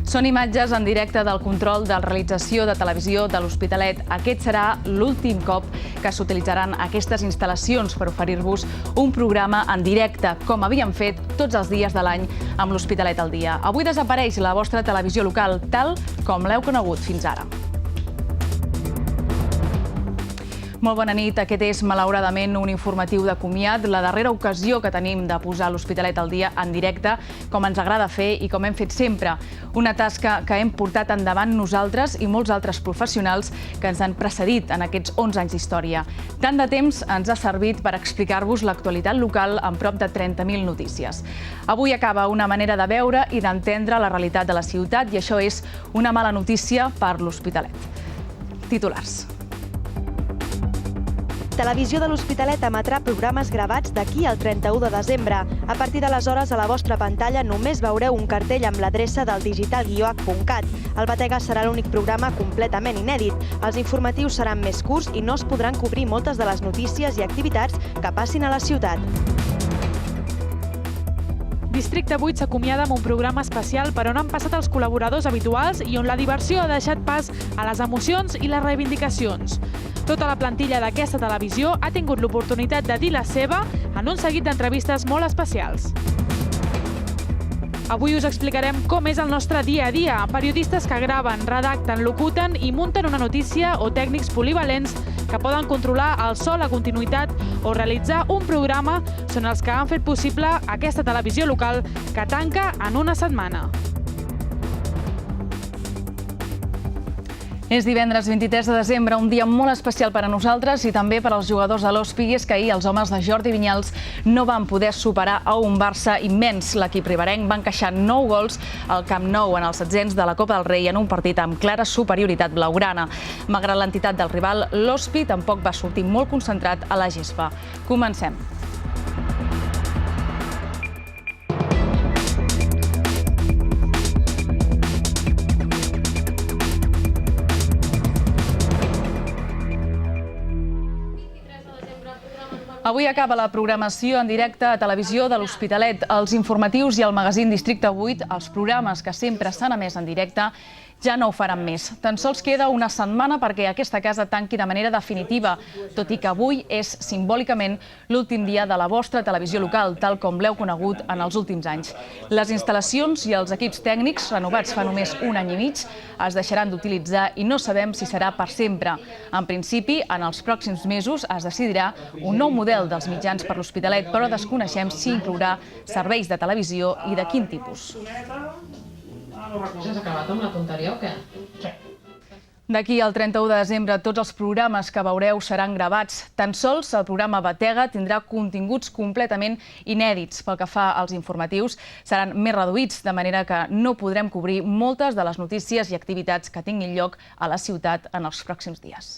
Són imatges en directe del control de realització de televisió de l'Hospitalet. Aquest serà l'últim cop que s'utilitzaran aquestes instal·lacions per oferir-vos un programa en directe, com havíem fet tots els dies de l'any amb l'Hospitalet al dia. Avui desapareix la vostra televisió local, tal com l'heu conegut fins ara. Molt bona nit. Aquest és, malauradament, un informatiu de comiat, la darrera ocasió que tenim de posar l'Hospitalet al dia en directe, com ens agrada fer i com hem fet sempre. Una tasca que hem portat endavant nosaltres i molts altres professionals que ens han precedit en aquests 11 anys d'història. Tant de temps ens ha servit per explicar-vos l'actualitat local amb prop de 30.000 notícies. Avui acaba una manera de veure i d'entendre la realitat de la ciutat i això és una mala notícia per l'Hospitalet. Titulars. Televisió de l'Hospitalet emetrà programes gravats d'aquí al 31 de desembre. A partir d'aleshores, a la vostra pantalla només veureu un cartell amb l'adreça del digital-cat. El Batega serà l'únic programa completament inèdit. Els informatius seran més curts i no es podran cobrir moltes de les notícies i activitats que passin a la ciutat. Districte 8 s'acomiada amb un programa especial per on han passat els col·laboradors habituals i on la diversió ha deixat pas a les emocions i les reivindicacions. Tota la plantilla d'aquesta televisió ha tingut l'oportunitat de dir la seva en un seguit d'entrevistes molt especials. Avui us explicarem com és el nostre dia a dia. Periodistes que graven, redacten, locuten i munten una notícia o tècnics polivalents que poden controlar el so, la continuïtat o realitzar un programa són els que han fet possible aquesta televisió local que tanca en una setmana. És divendres 23 de desembre, un dia molt especial per a nosaltres i també per als jugadors de l'Hospi, i és que ahir els homes de Jordi Vinyals no van poder superar a un Barça immens. L'equip riberenc va encaixar 9 gols al Camp Nou en els setzents de la Copa del Rei en un partit amb clara superioritat blaugrana. Malgrat l'entitat del rival, l'Hospi tampoc va sortir molt concentrat a la gespa. Comencem. Avui acaba la programació en directe a televisió de l'Hospitalet. Els informatius i el magazín Districte 8, els programes que sempre s'han emès en directe, ja no ho faran més. Tan sols queda una setmana perquè aquesta casa tanqui de manera definitiva, tot i que avui és simbòlicament l'últim dia de la vostra televisió local, tal com l'heu conegut en els últims anys. Les instal·lacions i els equips tècnics, renovats fa només un any i mig, es deixaran d'utilitzar i no sabem si serà per sempre. En principi, en els pròxims mesos es decidirà un nou model dels mitjans per l'Hospitalet, però desconeixem si inclourà serveis de televisió i de quin tipus. Has acabat amb la tonteria o què? Sí. D'aquí al 31 de desembre, tots els programes que veureu seran gravats. Tan sols el programa Batega tindrà continguts completament inèdits. Pel que fa als informatius, seran més reduïts, de manera que no podrem cobrir moltes de les notícies i activitats que tinguin lloc a la ciutat en els pròxims dies.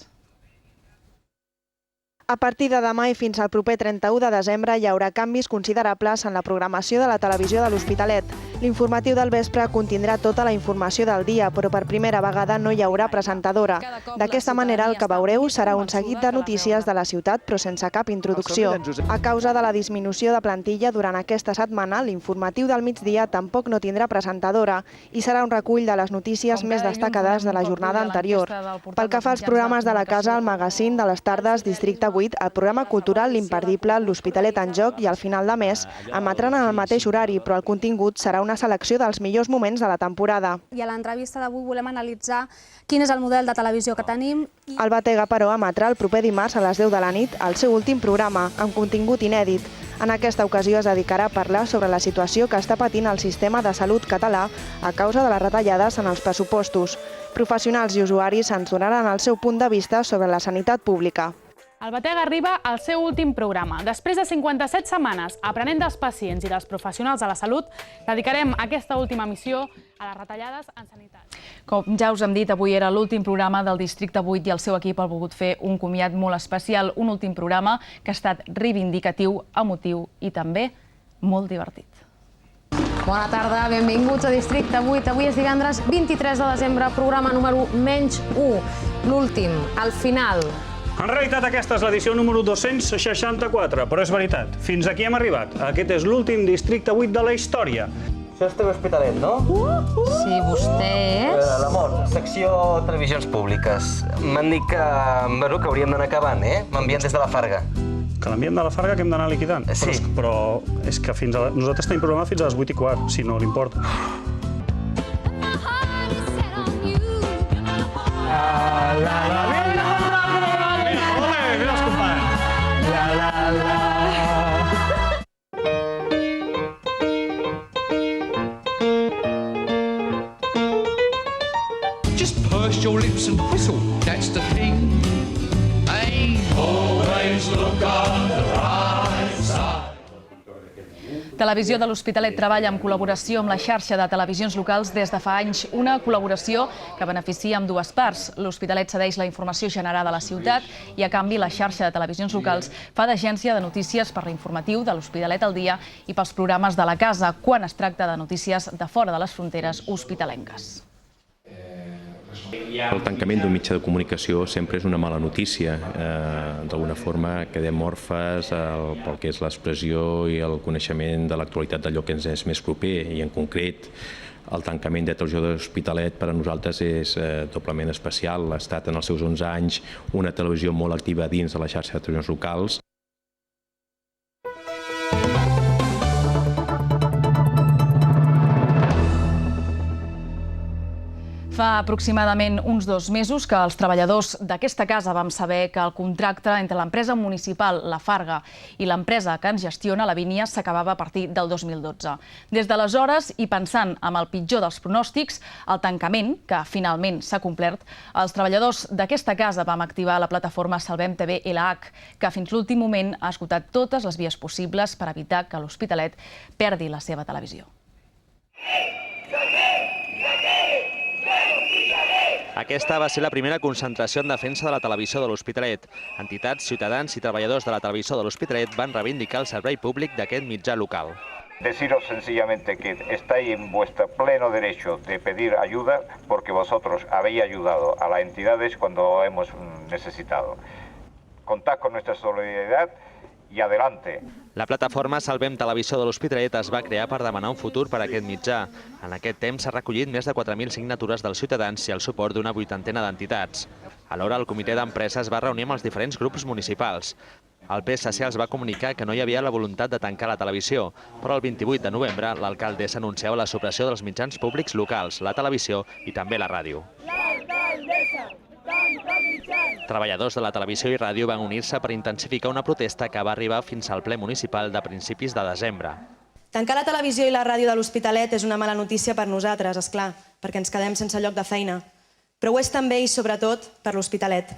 A partir de demà i fins al proper 31 de desembre hi haurà canvis considerables en la programació de la televisió de l'Hospitalet. L'informatiu del vespre contindrà tota la informació del dia, però per primera vegada no hi haurà presentadora. D'aquesta manera el que veureu serà un seguit de notícies de la ciutat, però sense cap introducció. A causa de la disminució de plantilla durant aquesta setmana, l'informatiu del migdia tampoc no tindrà presentadora i serà un recull de les notícies més destacades de la jornada anterior. Pel que fa als programes de la casa, el magazín de les tardes, Districte 8, el programa cultural L'Imperdible, l'Hospitalet en joc i al final de mes emetran en el mateix horari, però el contingut serà una selecció dels millors moments de la temporada. I a l'entrevista d'avui volem analitzar quin és el model de televisió que tenim. El Batega, però, emetrà el proper dimarts a les 10 de la nit el seu últim programa, amb contingut inèdit. En aquesta ocasió es dedicarà a parlar sobre la situació que està patint el sistema de salut català a causa de les retallades en els pressupostos. Professionals i usuaris ens donaran el seu punt de vista sobre la sanitat pública. El Batega arriba al seu últim programa. Després de 57 setmanes aprenent dels pacients i dels professionals de la salut, dedicarem aquesta última missió a les retallades en sanitat. Com ja us hem dit, avui era l'últim programa del Districte 8 i el seu equip ha volgut fer un comiat molt especial, un últim programa que ha estat reivindicatiu, emotiu i també molt divertit. Bona tarda, benvinguts a Districte 8. Avui és divendres 23 de desembre, programa número -1, l'últim, al final. En realitat aquesta és l'edició número 264, però és veritat, fins aquí hem arribat. Aquest és l'últim Districte 8 de la història. Això és TV Hospitalet, no? Sí, vostè és... L'Amor, secció Televisions Públiques. M'han dit que hauríem d'anar acabant, eh? M'envien des de la Farga. Que l'enviem de la Farga que hem d'anar liquidant. Sí. Però és que nosaltres tenim programa fins a les 8:15, si no li importa. Just purse your lips and whistle, that's the thing. Hey, always look on the right side. Televisió de l'Hospitalet treballa en col·laboració amb la xarxa de televisions locals des de fa anys, una col·laboració que beneficia amb dues parts. L'Hospitalet cedeix la informació generada a la ciutat i, a canvi, la xarxa de televisions locals fa d'agència de notícies per l'informatiu de l'Hospitalet al dia i pels programes de la casa, quan es tracta de notícies de fora de les fronteres hospitalenques. El tancament d'un mitjà de comunicació sempre és una mala notícia. D'alguna forma quedem orfes pel que és l'expressió i el coneixement de l'actualitat d'allò que ens és més proper, i en concret el tancament de Televisió de l'Hospitalet per a nosaltres és doblement especial. Ha estat en els seus 11 anys una televisió molt activa dins de la xarxa de televisions locals. Fa aproximadament uns 2 mesos que els treballadors d'aquesta casa vam saber que el contracte entre l'empresa municipal, la Farga, i l'empresa que ens gestiona, la Vínia, s'acabava a partir del 2012. Des d'aleshores, i pensant amb el pitjor dels pronòstics, el tancament, que finalment s'ha complert, els treballadors d'aquesta casa vam activar la plataforma Salvem TV LH, que fins l'últim moment ha esgotat totes les vies possibles per evitar que l'Hospitalet perdi la seva televisió. Aquesta va ser la primera concentració en defensa de la televisió de l'Hospitalet. Entitats, ciutadans i treballadors de la televisió de l'Hospitalet van reivindicar el servei públic d'aquest mitjà local. Deciros sencillamente que estáis en vuestro pleno derecho de pedir ayuda porque vosotros habéis ayudado a las entidades cuando hemos necesitado. Contad con nuestra solidaridad i adelante. La plataforma Salvem Televisió de l'Hospitalet es va crear per demanar un futur per a aquest mitjà. En aquest temps s'ha recollit més de 4.000 signatures dels ciutadans i el suport d'una 80ena d'entitats. Alhora, el comitè d'empresa es va reunir amb els diferents grups municipals. El PSC els va comunicar que no hi havia la voluntat de tancar la televisió, però el 28 de novembre l'alcaldessa anunciava la supressió dels mitjans públics locals, la televisió i també la ràdio. Treballadors de la televisió i ràdio van unir-se per intensificar una protesta que va arribar fins al ple municipal de principis de desembre. Tancar la televisió i la ràdio de l'Hospitalet és una mala notícia per nosaltres, esclar, perquè ens quedem sense lloc de feina. Però ho és també i sobretot per l'Hospitalet.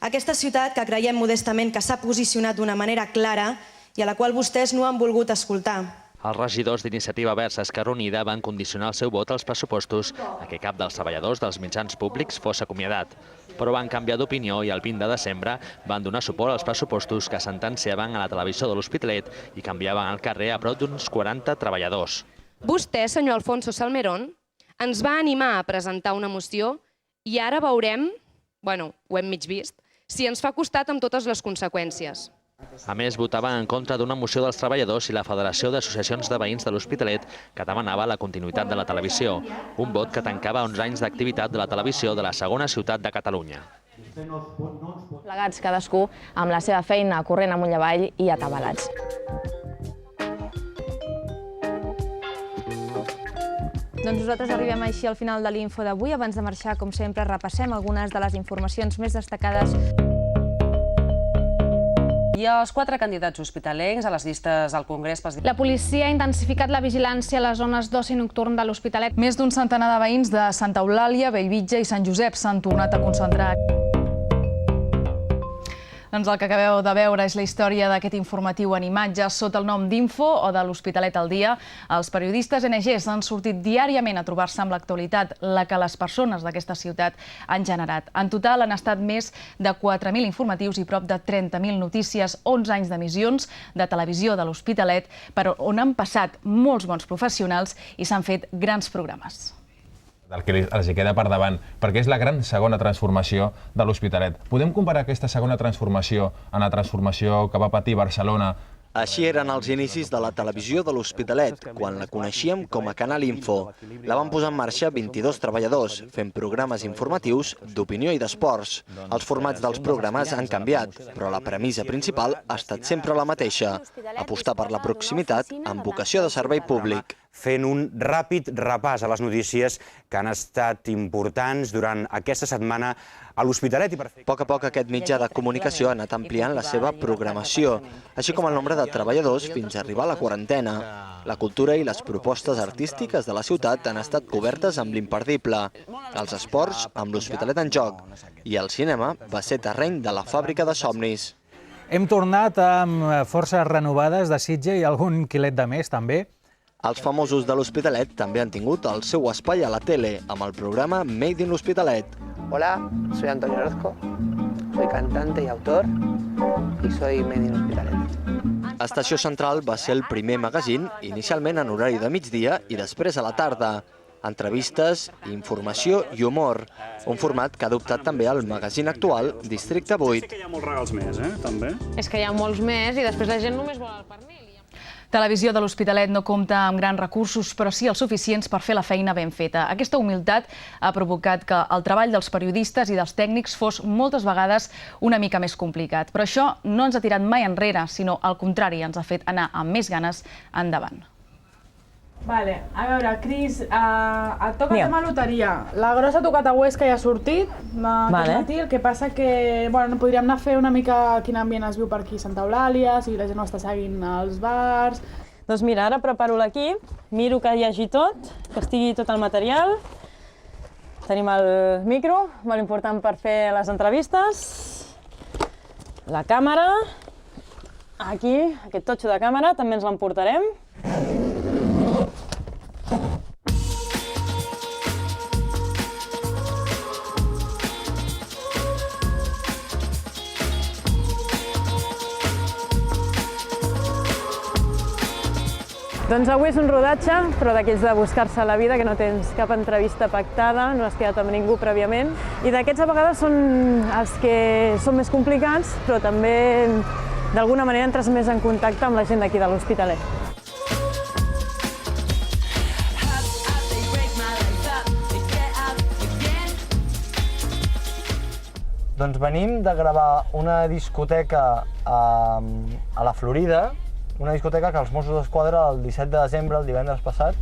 Aquesta ciutat que creiem modestament que s'ha posicionat d'una manera clara i a la qual vostès no han volgut escoltar. Els regidors d'Iniciativa Verds Esquerra Unida van condicionar el seu vot als pressupostos a que cap dels treballadors dels mitjans públics fos acomiadat, però van canviar d'opinió i el 20 de desembre van donar suport als pressupostos que sentenciaven a la televisió de l'Hospitalet i canviaven al carrer a prop d'uns 40 treballadors. Vostè, senyor Alfonso Salmerón, ens va animar a presentar una moció i ara veurem, bueno, ho hem mig vist, si ens fa costat amb totes les conseqüències. A més, votaven en contra d'una moció dels treballadors i la Federació d'Associacions de Veïns de l'Hospitalet que demanava la continuïtat de la televisió, un vot que tancava 11 anys d'activitat de la televisió de la segona ciutat de Catalunya. Plegats cadascú amb la seva feina, corrent amunt i avall i atabalats. Doncs nosaltres arribem així al final de l'info d'avui. Abans de marxar, com sempre, repassem algunes de les informacions més destacades. Hi ha els 4 candidats hospitalencs a les llistes al Congrés. La policia ha intensificat la vigilància a les zones d'oci nocturn de l'Hospitalet. Més d'un centenar de veïns de Santa Eulàlia, Bellvitge i Sant Josep s'han tornat a concentrar. Doncs el que acabeu de veure és la història d'aquest informatiu en imatges sota el nom d'Info o de l'Hospitalet al dia. Els periodistes NGs han sortit diàriament a trobar-se amb l'actualitat, la que les persones d'aquesta ciutat han generat. En total han estat més de 4.000 informatius i prop de 30.000 notícies, 11 anys d'emissions de televisió de l'Hospitalet, per on han passat molts bons professionals i s'han fet grans programes. Del que els queda per davant, perquè és la gran segona transformació de l'Hospitalet. Podem comparar aquesta segona transformació amb la transformació que va patir Barcelona Així eren els inicis de la televisió de l'Hospitalet, quan la coneixíem com a Canal Info. La van posar en marxa 22 treballadors, fent programes informatius d'opinió i d'esports. Els formats dels programes han canviat, però la premissa principal ha estat sempre la mateixa: apostar per la proximitat amb vocació de servei públic. Fent un ràpid repàs a les notícies que han estat importants durant aquesta setmana a l'Hospitalet. A poc aquest mitjà de comunicació ha anat ampliant la seva programació, així com el nombre de treballadors fins a arribar a la quarantena. La cultura i les propostes artístiques de la ciutat han estat cobertes amb l'imperdible, els esports amb l'Hospitalet en joc, i el cinema va ser terreny de la fàbrica de somnis. Hem tornat amb forces renovades de Sitges i algun quilet de més, també. Els famosos de l'Hospitalet també han tingut el seu espai a la tele, amb el programa Made in l'Hospitalet. Hola, soy Antonio Orozco, soy cantante y autor y soy Made in l'Hospitalet. Estació Central va ser el primer magazín, inicialment en horari de migdia i després a la tarda. Entrevistes, informació i humor. Un format que ha adoptat també el magazín actual, Districte 8. Sí que hi ha molts regals més, també. És que hi ha molts més i després la gent només vol el pernil. Televisió de l'Hospitalet no compta amb grans recursos, però sí els suficients per fer la feina ben feta. Aquesta humilitat ha provocat que el treball dels periodistes i dels tècnics fos moltes vegades una mica més complicat. Però això no ens ha tirat mai enrere, sinó al contrari, ens ha fet anar amb més ganes endavant. Vale, a veure, Cris, et toca tema loteria. La grossa ha tocat a Huesca i ha sortit aquest matí, el que passa que podríem anar a fer una mica quin ambient es viu per aquí a Santa Eulàlia, si la gent no està seguint als bars. Doncs mira, ara preparo l'equip, miro que hi hagi tot, que estigui tot el material. Tenim el micro, molt important per fer les entrevistes. La càmera, aquí, aquest totxo de càmera, també ens l'emportarem. Doncs avui és un rodatge, però d'aquells de buscar-se la vida, que no tens cap entrevista pactada, no has quedat amb ningú prèviament. I d'aquests a vegades són els que són més complicats, però també d'alguna manera entres més en contacte amb la gent d'aquí de l'Hospitalet. Doncs venim de gravar una discoteca a la Florida, una discoteca que els Mossos d'Esquadra el 17 de desembre, el divendres passat,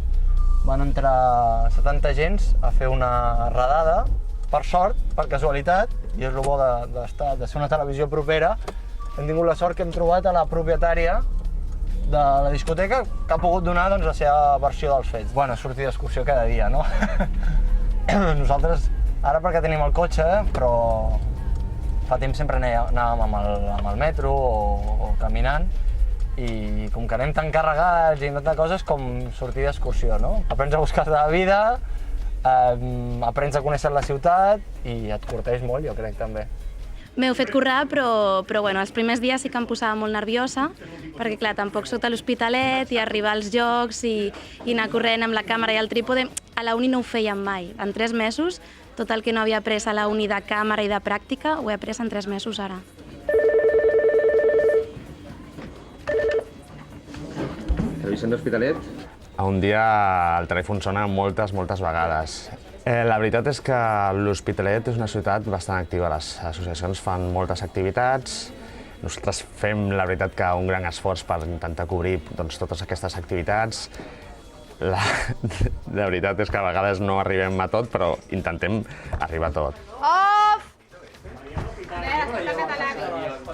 van entrar 70 agents a fer una redada, per sort, per casualitat, i és el bo de ser una televisió propera. Hem tingut la sort que hem trobat a la propietària de la discoteca que ha pogut donar la seva versió dels fets. Bueno, sortir d'excursió cada dia, no? Nosaltres, ara perquè tenim el cotxe, però fa temps sempre anàvem amb el metro o caminant, i com que anem tan carregats i tantes coses com sortir d'excursió, no? Aprens a buscar-te la vida, aprens a conèixer la ciutat i et curteix molt, jo crec, també. M'heu fet currar, però els primers dies sí que em posava molt nerviosa, perquè clar, tampoc soc a l'Hospitalet i arribar als jocs i anar corrent amb la càmera i el trípode, a la uni no ho fèiem mai. En 3 mesos, tot el que no havia après a la uni de càmera i de pràctica, ho he après en 3 mesos ara. Televisió d'Hospitalet? Un dia el telèfon sona moltes vegades. La veritat és que l'Hospitalet és una ciutat bastant activa. Les associacions fan moltes activitats. Nosaltres fem, la veritat, que un gran esforç per intentar cobrir totes aquestes activitats. La veritat és que a vegades no arribem a tot, però intentem arribar a tot.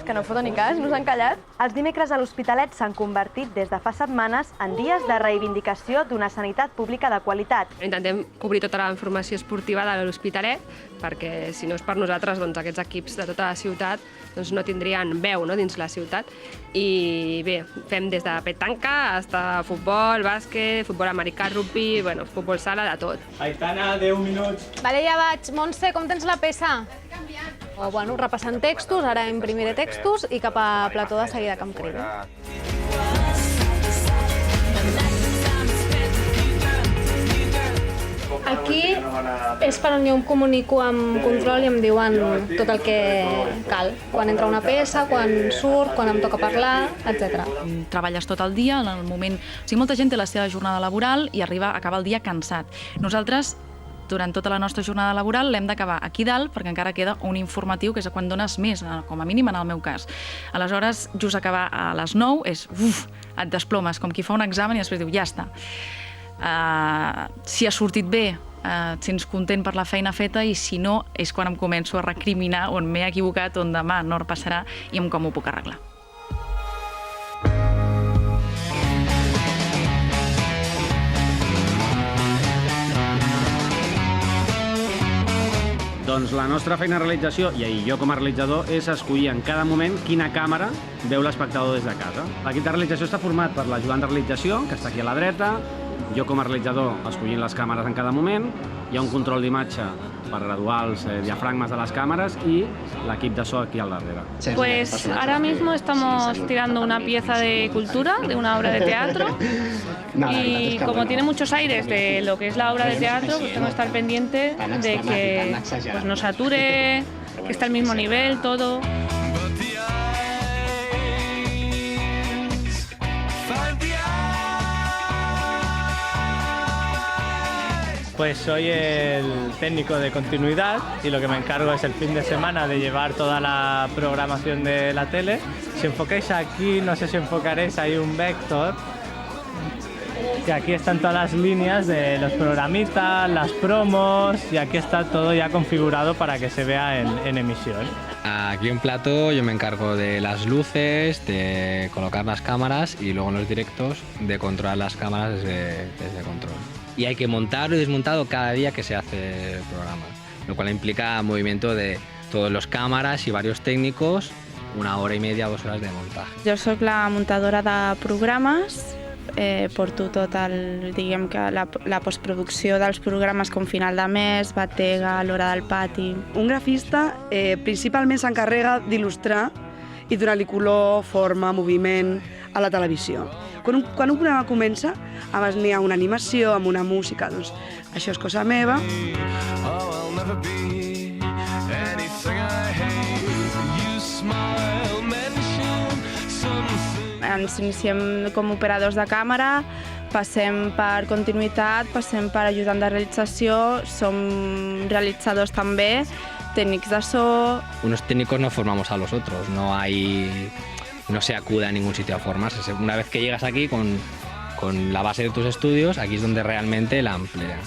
Que no foten ni cas, no s'han callat. Els dimecres a l'Hospitalet s'han convertit des de fa setmanes en dies de reivindicació d'una sanitat pública de qualitat. Intentem cobrir tota la informació esportiva de l'Hospitalet, perquè si no és per nosaltres, aquests equips de tota la ciutat no tindrien veu dins la ciutat. I bé, fem des de petanca fins a futbol, bàsquet, futbol americà, rugby, futbol sala, de tot. Aitana, 10 minuts. Vale, ja vaig. Montse, com tens la peça? Repassant textos, ara imprimiré textos i cap a plató de seguida que em cridi. Aquí és per on jo em comunico amb control i em diuen tot el que cal. Quan entra una peça, quan surt, quan em toca parlar, etc. Treballes tot el dia, en el moment... O sigui, molta gent té la seva jornada laboral i acaba el dia cansat. Nosaltres, durant tota la nostra jornada laboral, l'hem d'acabar aquí dalt perquè encara queda un informatiu, que és quan dones més, com a mínim en el meu cas. Aleshores, just acabar a les 9 és... et desplomes, com qui fa un examen i després diu, ja està. Si ha sortit bé, et sents content per la feina feta, i si no, és quan em començo a recriminar on m'he equivocat, on demà no repassarà i com ho puc arreglar. Doncs la nostra feina de realització, i jo com a realitzador, és escollir en cada moment quina càmera veu l'espectador des de casa. L'equip de realització està format per l'ajudant de realització, que està aquí a la dreta, jo com a realitzador escollint les càmeres en cada moment, hi ha un control d'imatge per graduar els diafragmas de las cámaras y l'equip de so aquí al darrere. Pues ahora mismo estamos tirando una pieza de cultura, de una obra de teatro, y como tiene muchos aires de lo que es la obra de teatro, pues tengo que estar pendiente de que pues, no sature, que esté al mismo nivel, todo. Pues soy el técnico de continuidad y lo que me encargo es el fin de semana de llevar toda la programación de la tele. Si enfocáis aquí, no sé si enfocaréis, hay un vector, que aquí están todas las líneas de los programitas, las promos, y aquí está todo ya configurado para que se vea en emisión. Aquí en plató yo me encargo de las luces, de colocar las cámaras y luego en los directos de controlar las cámaras desde control. Y hay que montarlo y desmontarlo cada día que se hace el programa, lo cual implica movimiento de todas las cámaras y varios técnicos, 1 hora y media, 2 horas de montaje. Jo soc la muntadora de programes, porto tot diguem que la postproducció dels programes com Final de Mes, Batega, L'Hora del Pati. Un grafista principalment s'encarrega d'il·lustrar i donar-li color, forma, moviment a la televisió. Quan un programa comença, abans n'hi ha una animació amb una música, doncs això és cosa meva. Ens iniciem com operadors de càmera, passem per continuïtat, passem per ajudant de realització, som realitzadors també, tècnics de so. Unos técnicos no formamos a los otros, no se acude a ningún sitio a formarse. Una vez que llegas aquí con la base de tus estudios, aquí es donde realmente la amplias.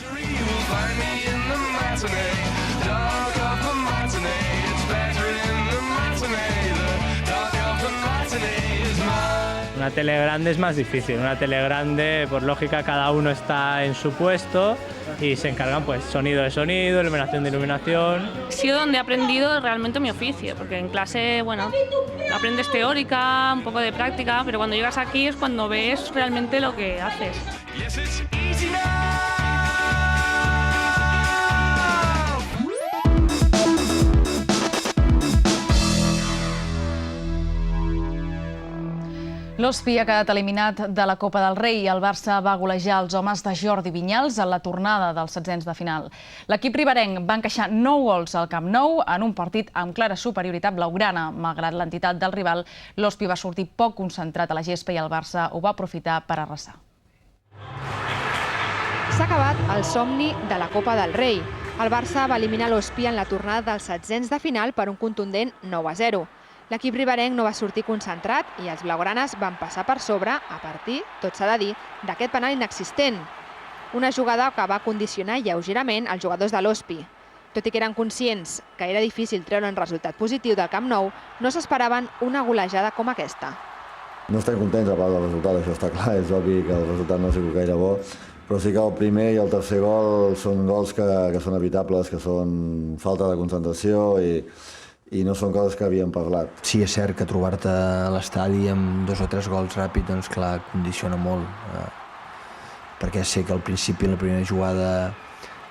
Una tele grande es más difícil. Una tele grande, por lógica, cada uno está en su puesto y se encargan pues sonido de sonido, iluminación de iluminación. Ha sido donde he aprendido realmente mi oficio, porque en clase, bueno, aprendes teórica, un poco de práctica, pero cuando llegas aquí es cuando ves realmente lo que haces. L'Ospi ha quedat eliminat de la Copa del Rei i el Barça va golejar els homes de Jordi Vinyals a la tornada dels setzents de final. L'equip riberenc va encaixar 9 gols al Camp Nou en un partit amb clara superioritat blaugrana. Malgrat l'entitat del rival, l'Ospi va sortir poc concentrat a la gespa i el Barça ho va aprofitar per arrasar. S'ha acabat el somni de la Copa del Rei. El Barça va eliminar l'Ospi en la tornada dels setzents de final per un contundent 9-0. L'equip riberenc no va sortir concentrat i els blaugranes van passar per sobre, a partir, tot s'ha de dir, d'aquest penal inexistent. Una jugada que va condicionar lleugerament els jugadors de l'Ospi. Tot i que eren conscients que era difícil treure un resultat positiu del Camp Nou, no s'esperaven una golejada com aquesta. No estem contents a part del resultat, això està clar, és obvi que el resultat no ha sigut gaire bo, però sí que el primer i el tercer gol són gols que són evitables, que són falta de concentració i no són coses que havíem parlat. Sí, és cert que trobar-te a l'estadi amb 2 o 3 gols ràpids, doncs clar, condiciona molt. Perquè sé que al principi, en la primera jugada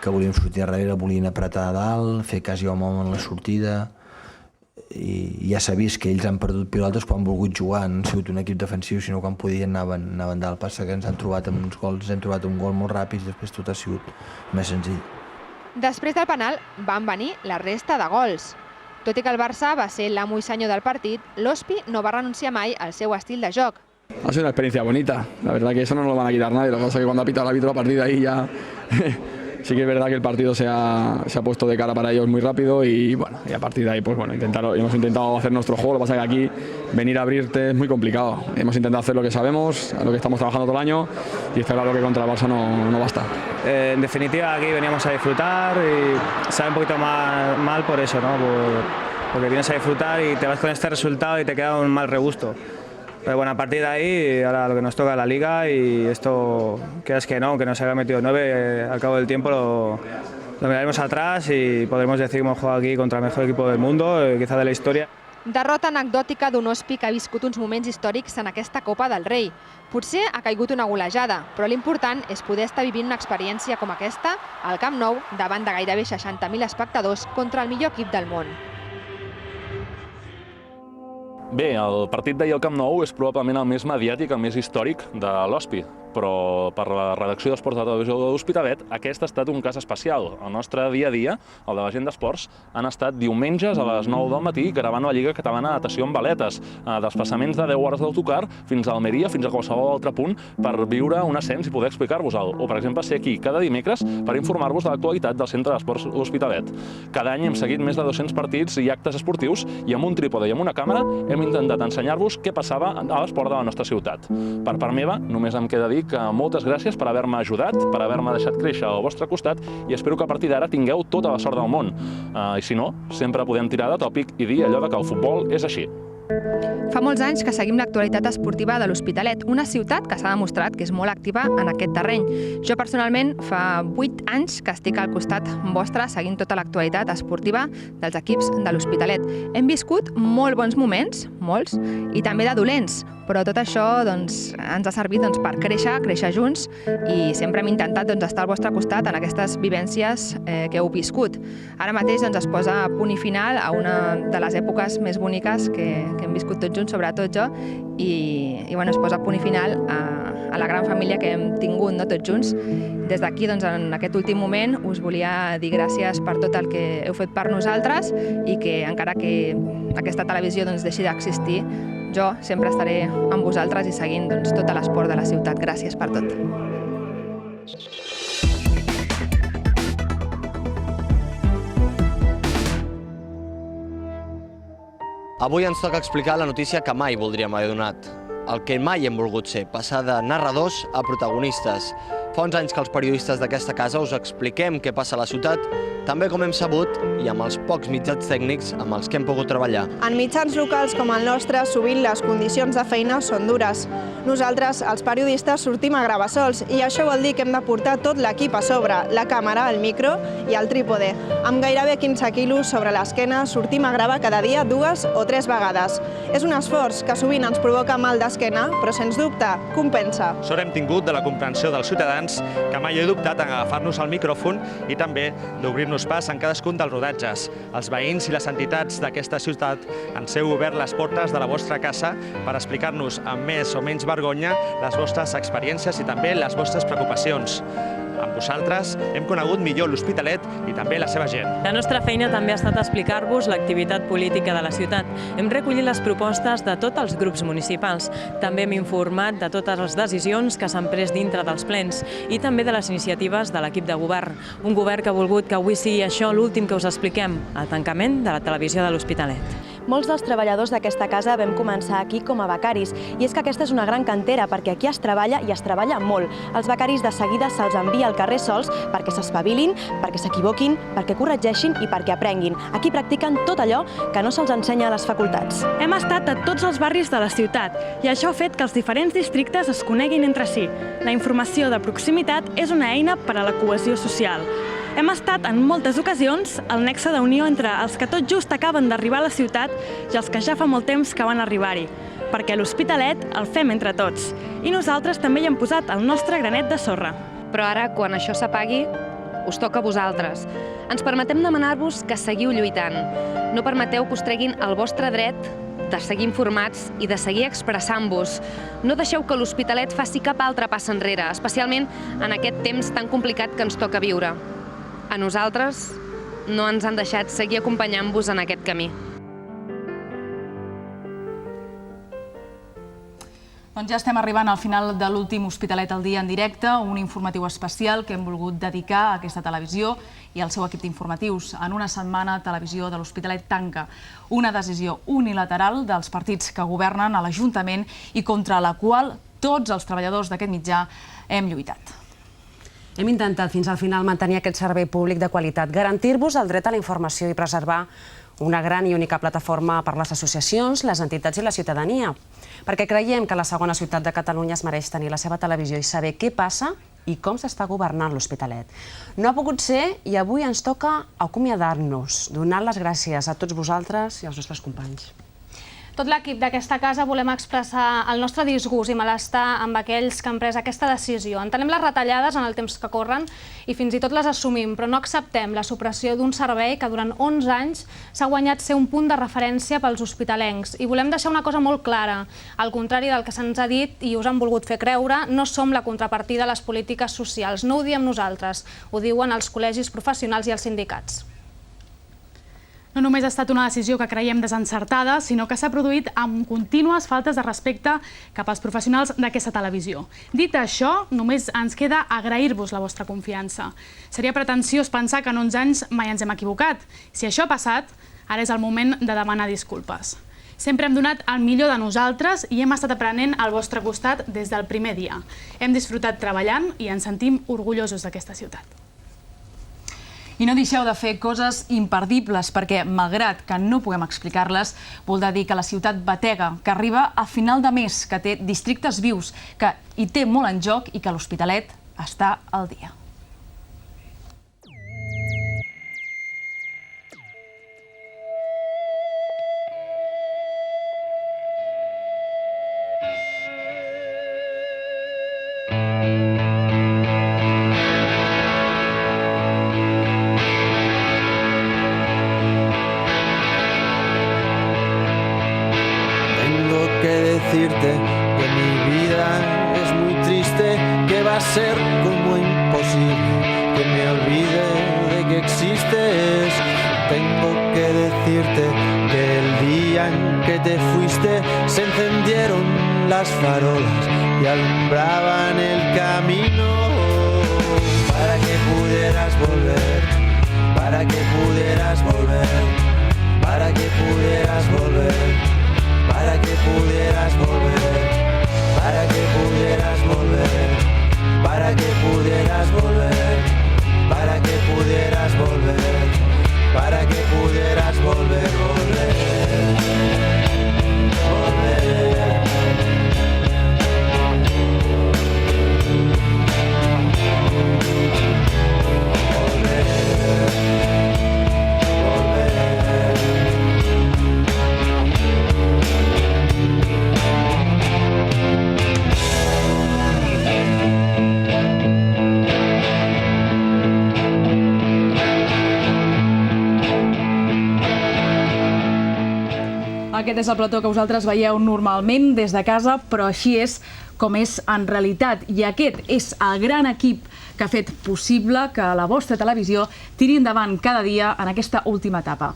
que volíem sortir darrere, volien apretar a dalt, fer quasi home en la sortida, i ja s'ha vist que ells han perdut pilotes quan han volgut jugar, no han sigut un equip defensiu, sinó quan podien anaven dalt. Passa que ens han trobat amb uns gols, ens hem trobat un gol molt ràpid i després tot ha sigut més senzill. Després del penal van venir la resta de gols. Tot i que el Barça va ser l'amo i senyor del partit, l'Hospi no va renunciar mai al seu estil de joc. Ha sido una experiencia bonita, la verdad que eso no nos lo van a quitar nadie, lo que pasa es que cuando ha pitado el árbitro a partir de ahí ya sí que es verdad que el partido se ha puesto de cara para ellos muy rápido y bueno, y a partir de ahí pues bueno, hemos intentado hacer nuestro juego, lo que pasa es que aquí venir a abrirte es muy complicado, hemos intentado hacer lo que sabemos, lo que estamos trabajando todo el año y está claro que contra el Barça no basta. En definitiva aquí veníamos a disfrutar y sabe un poquito mal por eso, ¿no? Porque vienes a disfrutar y te vas con este resultado y te queda un mal regusto. Pero bueno, a partir de ahí, ahora lo que nos toca es la Liga y esto, quieras que no, aunque nos haya metido 9, al cabo del tiempo lo miraremos atrás y podremos decir que hemos jugado aquí contra el mejor equipo del mundo, quizá de la historia. Derrota anecdòtica d'un Hospi que ha viscut uns moments històrics en aquesta Copa del Rei. Potser ha caigut una golejada, però l'important és poder estar vivint una experiència com aquesta al Camp Nou davant de gairebé 60.000 espectadors contra el millor equip del món. Bé, el partit d'ahir al Camp Nou és probablement el més mediàtic, el més històric de l'Hospi, però per la redacció d'Esports de la Televisió de l'Hospitalet aquest ha estat un cas especial. El nostre dia a dia, el de la gent d'esports, han estat diumenges a les 9 del matí gravant la Lliga Catalana de Natació amb veletes, desplaçaments de 10 hores d'autocar fins a Almeria, fins a qualsevol altre punt, per viure un ascens i poder explicar-vos-el. O, per exemple, ser aquí cada dimecres per informar-vos de l'actualitat del Centre d'Esports Hospitalet. Cada any hem seguit més de 200 partits i actes esportius i amb un trípode i amb una càmera hem intentat ensenyar-vos què passava a l'esport de la nostra ciutat. Per part meva, només em queda dir que moltes gràcies per haver-me ajudat, per haver-me deixat créixer al vostre costat i espero que a partir d'ara tingueu tota la sort del món. I si no, sempre podem tirar de tòpic i dir allò que el futbol és així. Fa molts anys que seguim l'actualitat esportiva de l'Hospitalet, una ciutat que s'ha demostrat que és molt activa en aquest terreny. Jo personalment fa 8 anys que estic al costat vostre seguint tota l'actualitat esportiva dels equips de l'Hospitalet. Hem viscut molt bons moments, molts, i també de dolents, però tot això ens ha servit per créixer junts i sempre hem intentat estar al vostre costat en aquestes vivències que heu viscut. Ara mateix es posa punt i final a una de les èpoques més boniques que hem viscut tots junts, sobretot jo, i es posa punt i final a la gran família que hem tingut tots junts. Des d'aquí, en aquest últim moment, us volia dir gràcies per tot el que heu fet per nosaltres i que encara que aquesta televisió deixi d'existir, jo sempre estaré amb vosaltres i seguint tot l'esport de la ciutat. Gràcies per tot. Avui ens toca explicar la notícia que mai voldríem haver donat. El que mai hem volgut ser, passar de narradors a protagonistes. Fa uns anys que els periodistes d'aquesta casa us expliquem què passa a la ciutat, també com hem sabut i amb els pocs mitjans tècnics amb els que hem pogut treballar. En mitjans locals com el nostre, sovint les condicions de feina són dures. Nosaltres, els periodistes, sortim a gravar sols i això vol dir que hem de portar tot l'equip a sobre, la càmera, el micro i el trípode. Amb gairebé 15 quilos sobre l'esquena, sortim a gravar cada dia 2 o 3 vegades. És un esforç que sovint ens provoca mal d'esquena, però sens dubte compensa. Sort hem tingut de la comprensió dels ciutadans que mai he dubtat en agafar-nos el micròfon i també d'obrir-nos pas en cadascun dels rodatges. Els veïns i les entitats d'aquesta ciutat ens heu obert les portes de la vostra casa per explicar-nos amb més o menys vergonya les vostres experiències i també les vostres preocupacions. Amb vosaltres hem conegut millor l'Hospitalet i també la seva gent. La nostra feina també ha estat explicar-vos l'activitat política de la ciutat. Hem recollit les propostes de tots els grups municipals. També hem informat de totes les decisions que s'han pres dintre dels plens i també de les iniciatives de l'equip de govern. Un govern que ha volgut que avui sigui això l'últim que us expliquem, el tancament de la televisió de l'Hospitalet. Molts dels treballadors d'aquesta casa vam començar aquí com a becaris, i és que aquesta és una gran cantera perquè aquí es treballa i es treballa molt. Els becaris de seguida se'ls envia al carrer sols perquè s'espavilin, perquè s'equivoquin, perquè corregeixin i perquè aprenguin. Aquí practiquen tot allò que no se'ls ensenya a les facultats. Hem estat a tots els barris de la ciutat i això ha fet que els diferents districtes es coneguin entre si. La informació de proximitat és una eina per a la cohesió social. Hem estat en moltes ocasions al nexe d'unió entre els que tot just acaben d'arribar a la ciutat i els que ja fa molt temps que van arribar-hi, perquè l'Hospitalet el fem entre tots i nosaltres també hi hem posat el nostre granet de sorra. Però ara, quan això s'apagui, us toca a vosaltres. Ens permetem demanar-vos que seguiu lluitant. No permeteu que us treguin el vostre dret de seguir informats i de seguir expressant-vos. No deixeu que l'Hospitalet faci cap altre pas enrere, especialment en aquest temps tan complicat que ens toca viure. A nosaltres no ens han deixat seguir acompanyant-vos en aquest camí. Doncs ja estem arribant al final de l'últim Hospitalet al dia en directe, un informatiu especial que hem volgut dedicar a aquesta televisió i al seu equip d'informatius. En una setmana, Televisió de l'Hospitalet tanca una decisió unilateral dels partits que governen a l'Ajuntament i contra la qual tots els treballadors d'aquest mitjà hem lluitat. Hem intentat fins al final mantenir aquest servei públic de qualitat, garantir-vos el dret a la informació i preservar una gran i única plataforma per les associacions, les entitats i la ciutadania. Perquè creiem que la segona ciutat de Catalunya es mereix tenir la seva televisió i saber què passa i com s'està governant l'Hospitalet. No ha pogut ser i avui ens toca acomiadar-nos, donant les gràcies a tots vosaltres i als nostres companys. Tot l'equip d'aquesta casa volem expressar el nostre disgust i malestar amb aquells que han pres aquesta decisió. Entenem les retallades en el temps que corren i fins i tot les assumim, però no acceptem la supressió d'un servei que durant 11 anys s'ha guanyat ser un punt de referència pels hospitalencs. I volem deixar una cosa molt clara. Al contrari del que se'ns ha dit i us han volgut fer creure, no som la contrapartida a les polítiques socials. No ho diem nosaltres, ho diuen els col·legis professionals i els sindicats. No només ha estat una decisió que creiem desencertada, sinó que s'ha produït amb contínues faltes de respecte cap als professionals d'aquesta televisió. Dit això, només ens queda agrair-vos la vostra confiança. Seria pretensiós pensar que en 11 anys mai ens hem equivocat. Si això ha passat, ara és el moment de demanar disculpes. Sempre hem donat el millor de nosaltres i hem estat aprenent al vostre costat des del primer dia. Hem disfrutat treballant i ens sentim orgullosos d'aquesta ciutat. I no deixeu de fer coses imperdibles perquè, malgrat que no puguem explicar-les, voldrà dir que la ciutat batega, que arriba a final de mes, que té districtes vius, que hi té molt en joc i que l'Hospitalet està al dia. decirte que mi vida es muy triste, que va a ser como imposible que me olvide de que existes. Tengo que decirte que el día en que te fuiste se encendieron las farolas y alumbraban el camino para que pudieras volver, para que pudieras volver, para que pudieras volver. Para que pudieras volver, para que pudieras volver, para que pudieras volver, para que pudieras volver, para que pudieras volver, Aquest és el plató que vosaltres veieu normalment des de casa, però així és com és en realitat. I aquest és el gran equip que ha fet possible que la vostra televisió tiri endavant cada dia en aquesta última etapa.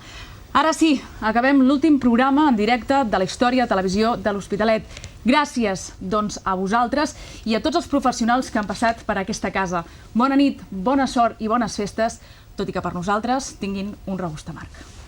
Ara sí, acabem l'últim programa en directe de la història de televisió de l'Hospitalet. Gràcies, doncs, a vosaltres i a tots els professionals que han passat per aquesta casa. Bona nit, bona sort i bones festes, tot i que per nosaltres tinguin un regust amarg.